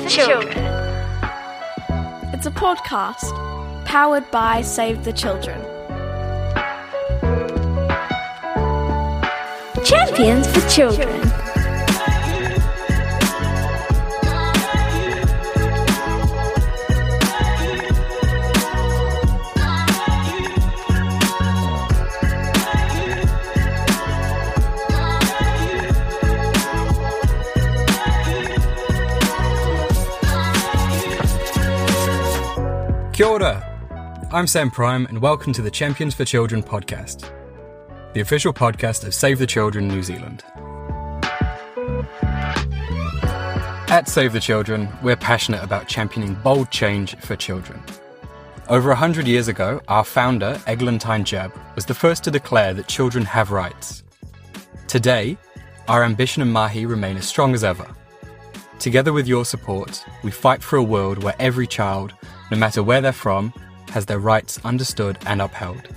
for Children. It's a podcast powered by Save the Children. Champions for Children. Kia ora! I'm Sam Prime and welcome to the Champions for Children podcast, the official podcast of Save the Children New Zealand. At Save the Children, we're passionate about championing bold change for children. Over 100 years ago, our founder, Eglantine Jab, was the first to declare that children have rights. Today, our ambition and mahi remain as strong as ever. Together with your support, we fight for a world where every child, no matter where they're from, has their rights understood and upheld.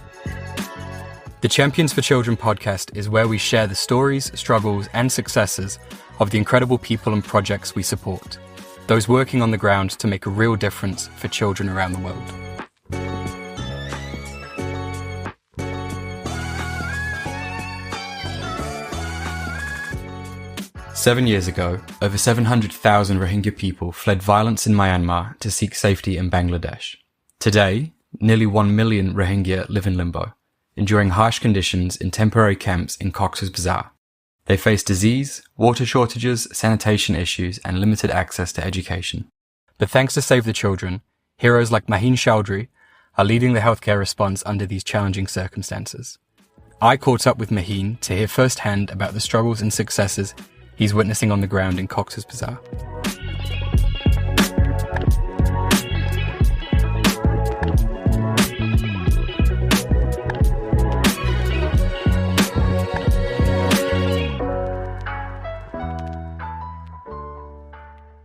The Champions for Children podcast is where we share the stories, struggles and successes of the incredible people and projects we support, those working on the ground to make a real difference for children around the world. Seven years ago, over 700,000 Rohingya people fled violence in Myanmar to seek safety in Bangladesh. Today, nearly 1 million Rohingya live in limbo, enduring harsh conditions in temporary camps in Cox's Bazar. They face disease, water shortages, sanitation issues, and limited access to education. But thanks to Save the Children, heroes like Maheen Chowdhury are leading the healthcare response under these challenging circumstances. I caught up with Maheen to hear firsthand about the struggles and successes he's witnessing on the ground in Cox's Bazar.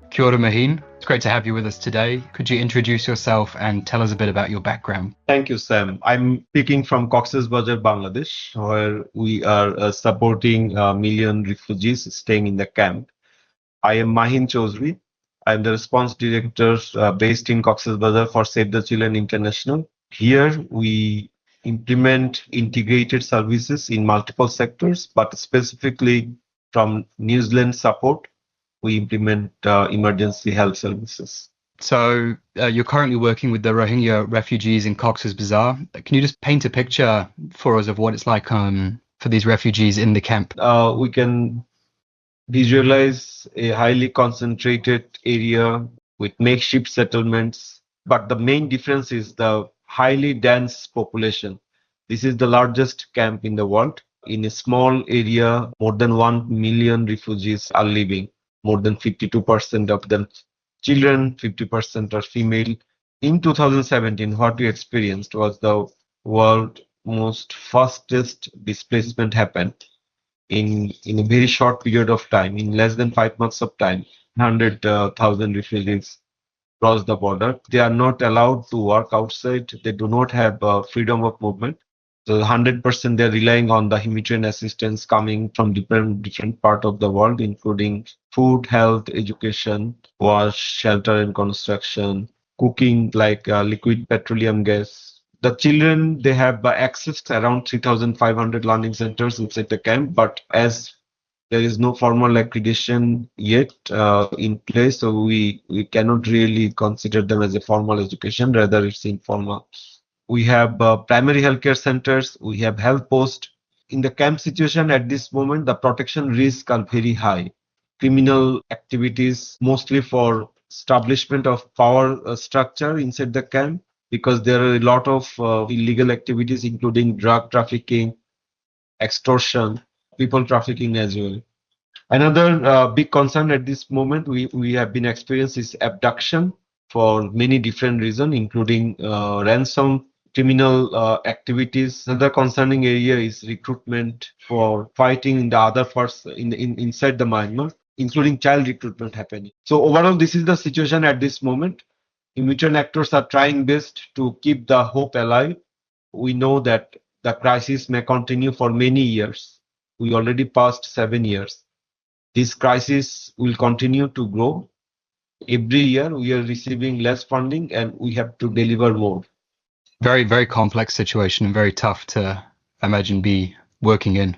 Kia ora, Maheen. It's great to have you with us today. Could you introduce yourself and tell us a bit about your background? Thank you, Sam. I'm speaking from Cox's Bazar, Bangladesh, where we are supporting a million refugees staying in the camp. I am Maheen Chowdhury. I'm the response director based in Cox's Bazar for Save the Children International. Here, we implement integrated services in multiple sectors, but specifically from New Zealand support, we implement emergency health services. So you're currently working with the Rohingya refugees in Cox's Bazar. Can you just paint a picture for us of what it's like for these refugees in the camp? We can visualize a highly concentrated area with makeshift settlements, but the main difference is the highly dense population. This is the largest camp in the world. In a small area, more than 1 million refugees are living. More than 52% of them children, 50% are female. In 2017, what we experienced was the world most fastest displacement happened in a very short period of time. In less than 5 months of time, 100,000 refugees crossed the border. They are not allowed to work outside. They do not have freedom of movement. So 100% they're relying on the humanitarian assistance coming from different part of the world, including food, health, education, wash, shelter and construction, cooking like liquid petroleum gas. The children, they have access to around 3,500 learning centers inside the camp, but as there is no formal accreditation yet in place, so we cannot really consider them as a formal education, rather it's informal. We have primary healthcare centers, we have health posts. In the camp situation at this moment, the protection risks are very high. Criminal activities, mostly for establishment of power structure inside the camp, because there are a lot of illegal activities, including drug trafficking, extortion, people trafficking as well. Another big concern at this moment we have been experiencing is abduction for many different reasons, including ransom, criminal activities. Another concerning area is recruitment for fighting in the other parts inside the Myanmar, including child recruitment happening. So overall, this is the situation at this moment. Humanitarian actors are trying best to keep the hope alive. We know that the crisis may continue for many years. We already passed 7 years. This crisis will continue to grow. Every year we are receiving less funding and we have to deliver more. Very, very complex situation and very tough to imagine be working in.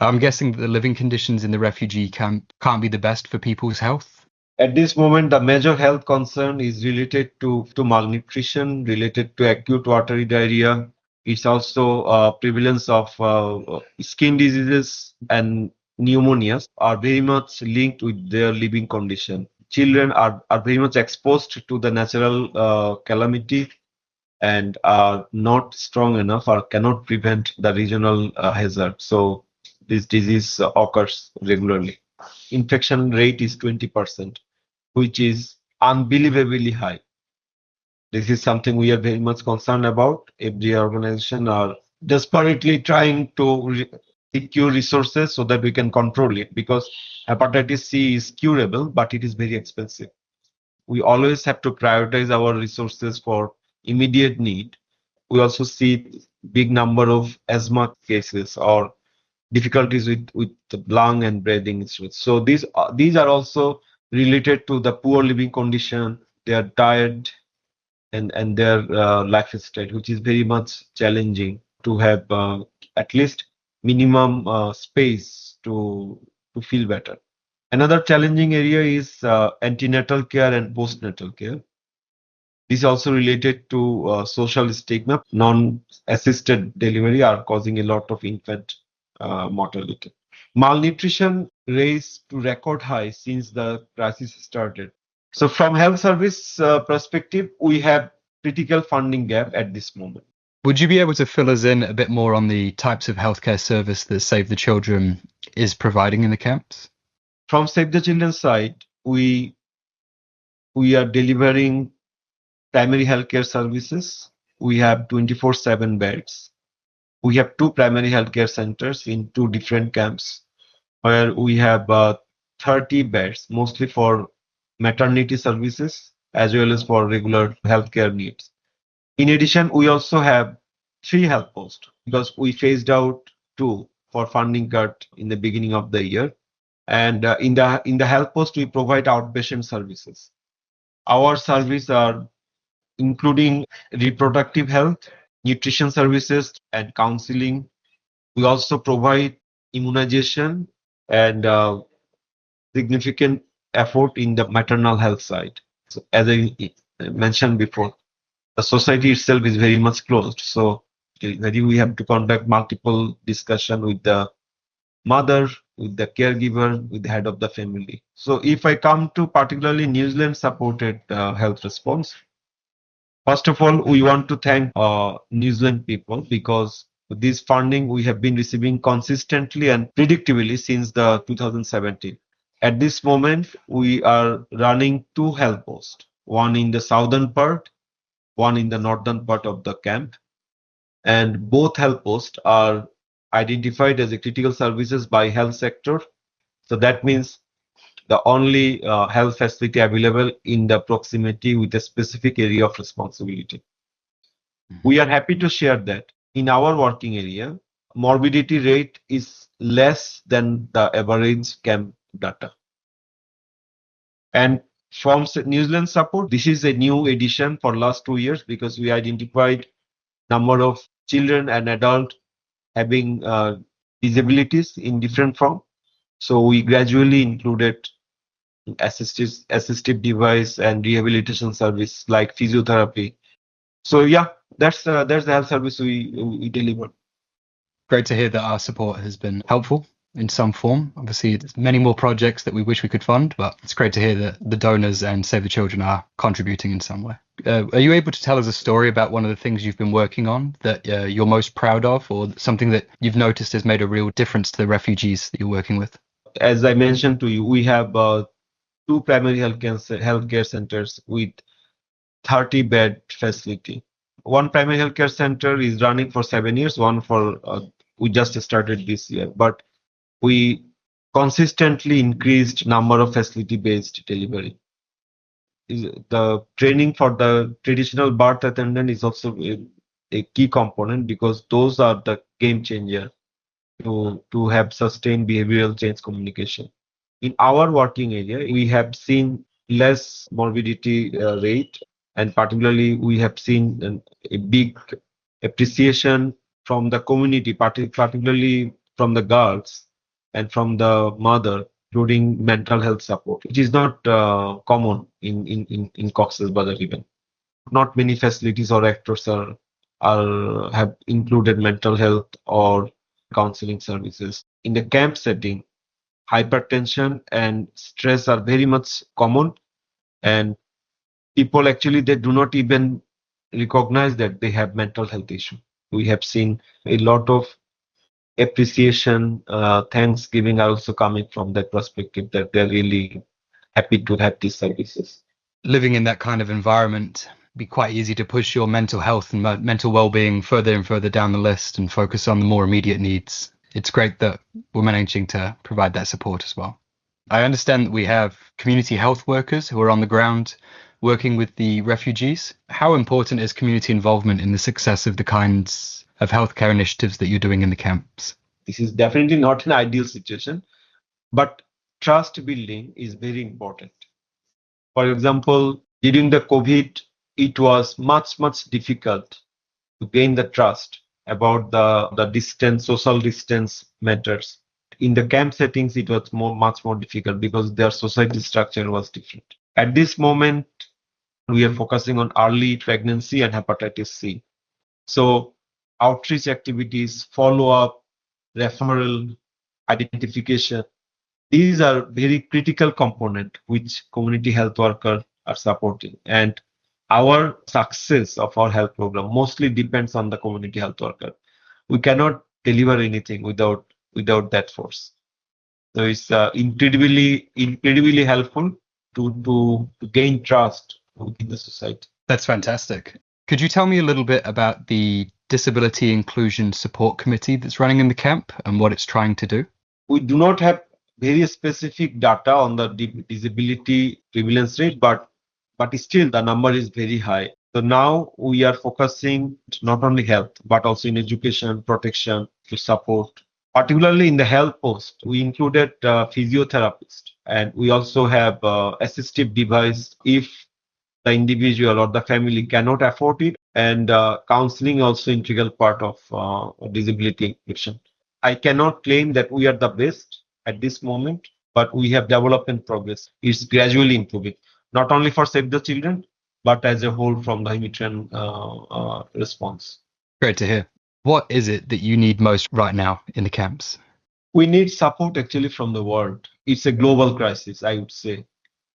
I'm guessing that the living conditions in the refugee camp can't be the best for people's health. At this moment, the major health concern is related to malnutrition, related to acute watery diarrhea. It's also prevalence of skin diseases and pneumonias are very much linked with their living condition. Children are very much exposed to the natural calamity and are not strong enough or cannot prevent the regional hazard. So this disease occurs regularly. Infection rate is 20%, which is unbelievably high. This is something we are very much concerned about. Every organization are desperately trying to secure resources so that we can control it, because hepatitis C is curable, but it is very expensive. We always have to prioritize our resources for immediate need. We also see big number of asthma cases or difficulties with the lung and breathing issues. So these are also related to the poor living condition, their diet, and their lifestyle, which is very much challenging to have at least minimum space to feel better. Another challenging area is antenatal care and postnatal care. This is also related to social stigma. Non-assisted delivery are causing a lot of infant mortality. Malnutrition raised to record high since the crisis started. So from health service perspective, we have critical funding gap at this moment. Would you be able to fill us in a bit more on the types of healthcare service that Save the Children is providing in the camps? From Save the Children's side, we are delivering primary healthcare services. We have 24/7 beds. We have two primary healthcare centers in two different camps where we have 30 beds, mostly for maternity services as well as for regular healthcare needs. In addition, we also have three health posts because we phased out two for funding cut in the beginning of the year. And in the health post, we provide outpatient services. Our services are including reproductive health, nutrition services, and counseling. We also provide immunization and significant effort in the maternal health side. So as I mentioned before, the society itself is very much closed. So we have to conduct multiple discussion with the mother, with the caregiver, with the head of the family. So if I come to particularly New Zealand supported health response, first of all, we want to thank New Zealand people because this funding we have been receiving consistently and predictably since the 2017. At this moment, we are running two health posts, one in the southern part, one in the northern part of the camp. And both health posts are identified as a critical services by health sector. So that means the only health facility available in the proximity with a specific area of responsibility. We are happy to share that in our working area, morbidity rate is less than the average camp data. And from New Zealand support, this is a new addition for last 2 years because we identified number of children and adults having disabilities in different form. So we gradually included assistive device and rehabilitation service like physiotherapy. So yeah, that's the health service we deliver. Great to hear that our support has been helpful in some form. Obviously, there's many more projects that we wish we could fund, but it's great to hear that the donors and Save the Children are contributing in some way. Are you able to tell us a story about one of the things you've been working on that you're most proud of, or something that you've noticed has made a real difference to the refugees that you're working with? As I mentioned to you, we have two primary healthcare centers with 30-bed facility. One primary healthcare center is running for 7 years, one for we just started this year, but we consistently increased number of facility-based delivery. The training for the traditional birth attendant is also a key component because those are the game changer to have sustained behavioral change communication. In our working area, we have seen less morbidity rate, and particularly we have seen a big appreciation from the community, particularly from the girls and from the mother, including mental health support, which is not common in Cox's Bazar even. Not many facilities or actors are have included mental health or counseling services. In the camp setting, hypertension and stress are very much common, and people actually they do not even recognize that they have mental health issue. We have seen a lot of appreciation, thanksgiving are also coming from that perspective that they're really happy to have these services. Living in that kind of environment be quite easy to push your mental health and mental well-being further and further down the list and focus on the more immediate needs. It's great that we're managing to provide that support as well. I understand that we have community health workers who are on the ground working with the refugees. How important is community involvement in the success of the kinds of healthcare initiatives that you're doing in the camps? This is definitely not an ideal situation, but trust building is very important. For example, during the COVID, it was much difficult to gain the trust about the distance, social distance matters. In the camp settings, it was much more difficult because their society structure was different. At this moment, we are focusing on early pregnancy and hepatitis C. So outreach activities, follow-up, referral, identification, these are very critical component which community health workers are supporting. And our success of our health program mostly depends on the community health worker. We cannot deliver anything without that force. So it's incredibly helpful to gain trust within the society. That's fantastic. Could you tell me a little bit about the Disability Inclusion Support Committee that's running in the camp and what it's trying to do? We do not have very specific data on the disability prevalence rate, but still the number is very high. So now we are focusing not only health, but also in education, protection, to support. Particularly in the health post, we included physiotherapists, and we also have assistive device if the individual or the family cannot afford it, and counseling also integral part of disability inclusion. I cannot claim that we are the best at this moment, but we have development progress. It's gradually improving, not only for Save the Children, but as a whole from the Himachal response. Great to hear. What is it that you need most right now in the camps? We need support actually from the world. It's a global crisis, I would say.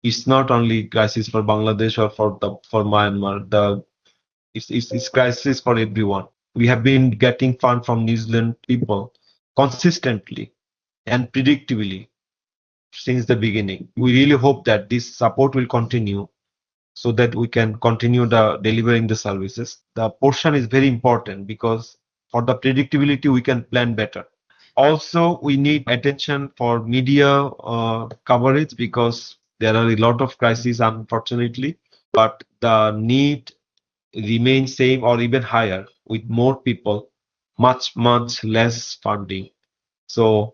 It's not only crisis for Bangladesh or for Myanmar. It's crisis for everyone. We have been getting fund from New Zealand people consistently and predictably since the beginning. We really hope that this support will continue so that we can continue delivering the services. The portion is very important because for the predictability, we can plan better. Also, we need attention for media coverage because there are a lot of crises, unfortunately, but the need remains same or even higher with more people, much less funding. So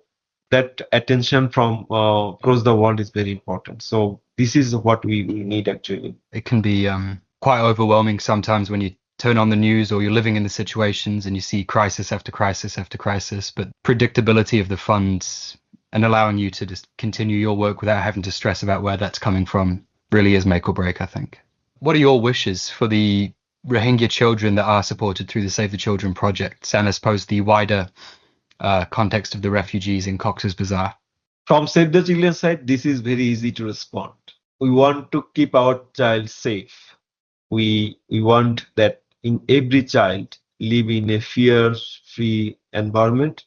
that attention from across the world is very important. So this is what we need actually. It can be quite overwhelming sometimes when you turn on the news or you're living in the situations and you see crisis after crisis after crisis, but predictability of the funds and allowing you to just continue your work without having to stress about where that's coming from really is make or break, I think. What are your wishes for the Rohingya children that are supported through the Save the Children project, and I suppose the wider context of the refugees in Cox's Bazar? From Save the Children side, this is very easy to respond. We want to keep our child safe. We want that in every child live in a fear-free environment.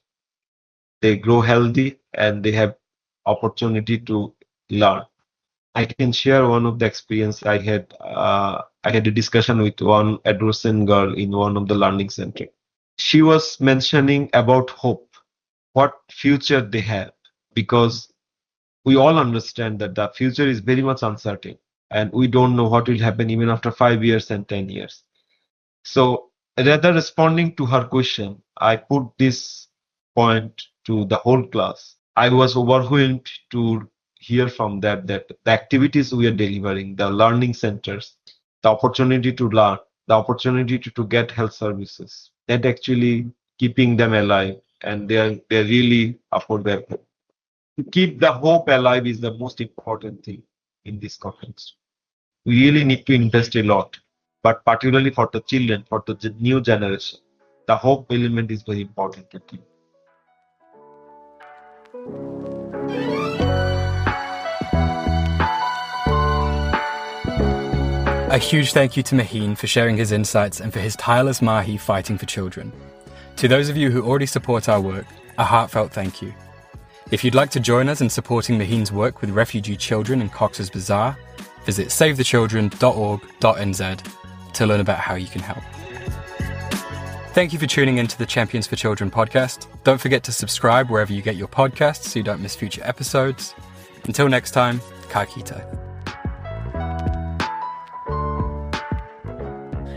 They grow healthy and they have opportunity to learn. I can share one of the experience I had. I had a discussion with one adolescent girl in one of the learning center. She was mentioning about hope, what future they have, because we all understand that the future is very much uncertain and we don't know what will happen even after 5 years and 10 years. So rather responding to her question, I put this point to the whole class. I was overwhelmed to hear from that the activities we are delivering, the learning centers, the opportunity to learn, the opportunity to get health services, that actually keeping them alive, and they're really up for their hope. To keep the hope alive is the most important thing in this context. We really need to invest a lot, but particularly for the children, for the new generation, the hope element is very important to keep. A huge thank you to Maheen for sharing his insights and for his tireless mahi fighting for children. To those of you who already support our work, a heartfelt thank you. If you'd like to join us in supporting Maheen's work with refugee children in Cox's Bazar, visit savethechildren.org.nz to learn about how you can help. Thank you for tuning into the Champions for Children podcast. Don't forget to subscribe wherever you get your podcasts so you don't miss future episodes. Until next time, ka kite.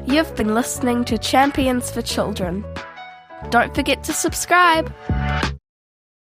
You've been listening to Champions for Children. Don't forget to subscribe.